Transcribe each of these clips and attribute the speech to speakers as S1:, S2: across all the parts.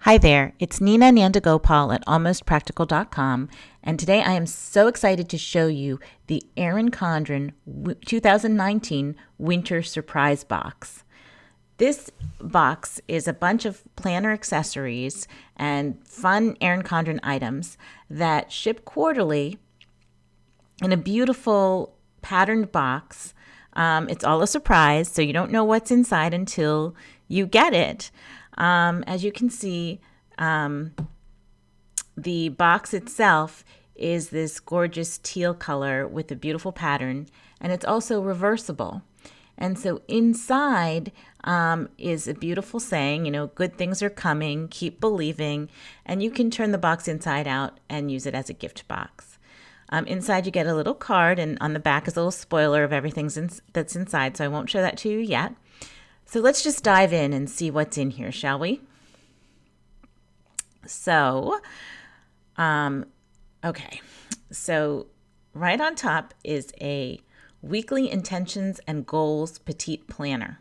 S1: Hi there, it's Nina Nandagopal at almostpractical.com, and today I am so excited to show you the Erin Condren 2019 Winter Surprise Box. This box is a bunch of planner accessories and fun Erin Condren items that ship quarterly in a beautiful patterned box. It's all a surprise, so you don't know what's inside until you get it. As you can see, the box itself is this gorgeous teal color with a beautiful pattern, and it's also reversible. And so inside is a beautiful saying, good things are coming, keep believing, and you can turn the box inside out and use it as a gift box. Inside you get a little card, and on the back is a little spoiler of everything that's inside, so I won't show that to you yet. So let's just dive in and see what's in here, shall we? So, okay. So right on top is a weekly intentions and goals Petit planner.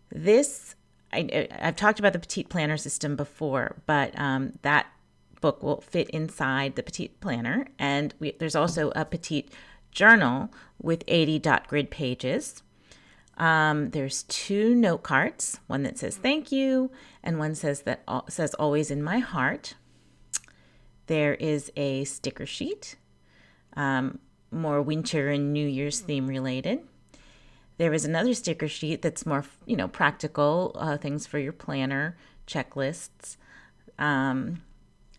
S1: This, I've talked about the Petit planner system before, but that book will fit inside the Petit planner. And there's also a Petit journal with 80 dot grid pages. There's two note cards, one that says thank you and one says always in my heart. There is a sticker sheet, more winter and New Year's theme related. There is another sticker sheet that's more, practical, things for your planner, checklists, and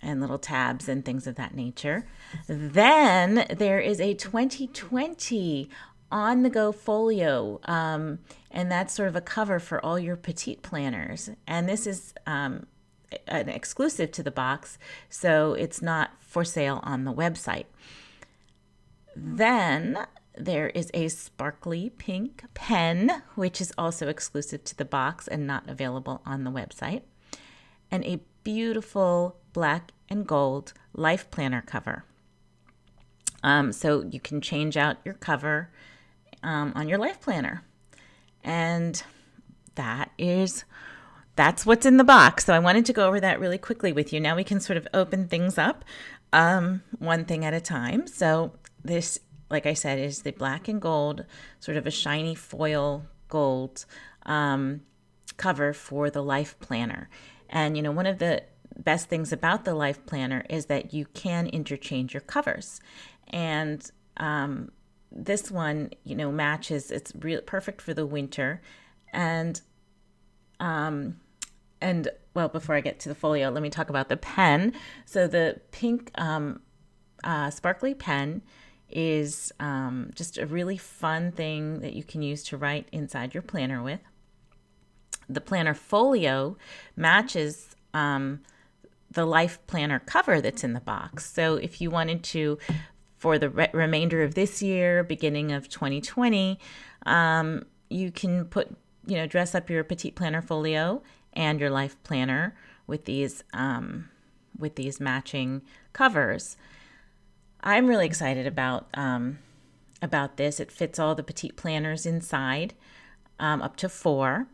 S1: little tabs and things of that nature. Then there is a 2020 on-the-go folio, and that's sort of a cover for all your Petit planners. And this is an exclusive to the box, so it's not for sale on the website. Then there is a sparkly pink pen, which is also exclusive to the box and not available on the website, and a beautiful black and gold life planner cover. So you can change out your cover on your life planner. And that's what's in the box. So I wanted to go over that really quickly with you. Now we can sort of open things up one thing at a time. So this, like I said, is the black and gold, sort of a shiny foil gold cover for the life planner. And, one of the best things about the life planner is that you can interchange your covers. And this one, matches. It's perfect for the winter. And well, before I get to the folio, let me talk about the pen. So the pink sparkly pen is just a really fun thing that you can use to write inside your planner with. The planner folio matches the life planner cover that's in the box. So if you wanted to, for the remainder of this year, beginning of 2020, you can dress up your Petit planner folio and your life planner with these matching covers. I'm really excited about this. It fits all the Petit planners inside, up to 4.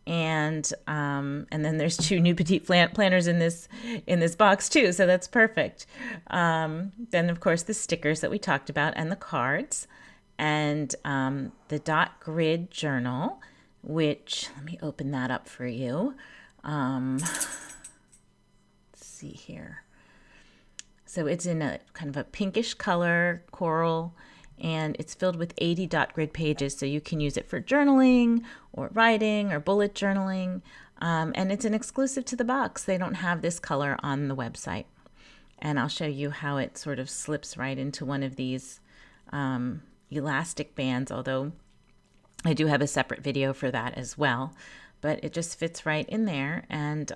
S1: And then there's 2 new Petit planners in this box too, so that's perfect. Then of course the stickers that we talked about and the cards, and the dot grid journal, which let me open that up for you. Let's see here. So it's in a kind of a pinkish color, coral, and it's filled with 80 dot grid pages, so you can use it for journaling or writing or bullet journaling. And it's an exclusive to the box. They don't have this color on the website. And I'll show you how it sort of slips right into one of these elastic bands, although I do have a separate video for that as well. But it just fits right in there, and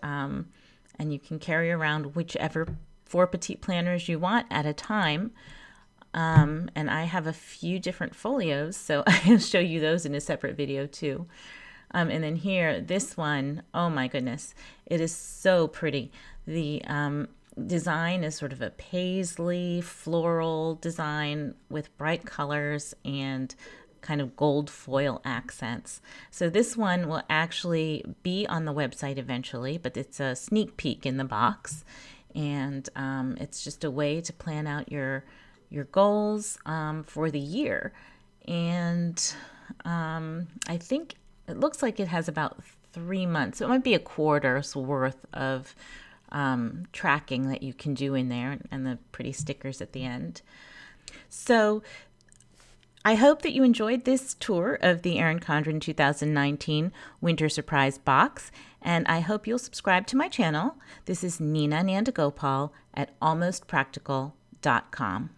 S1: you can carry around whichever 4 Petit planners you want at a time. And I have a few different folios, so I'll show you those in a separate video too. And then here, this one, oh my goodness, it is so pretty. The design is sort of a paisley floral design with bright colors and kind of gold foil accents. So this one will actually be on the website eventually, but it's a sneak peek in the box. And it's just a way to plan out your goals for the year. And I think it looks like it has about 3 months. So it might be a quarter's worth of tracking that you can do in there, and the pretty stickers at the end. So I hope that you enjoyed this tour of the Erin Condren 2019 Winter Surprise Box, and I hope you'll subscribe to my channel. This is Nina Nandagopal at almostpractical.com.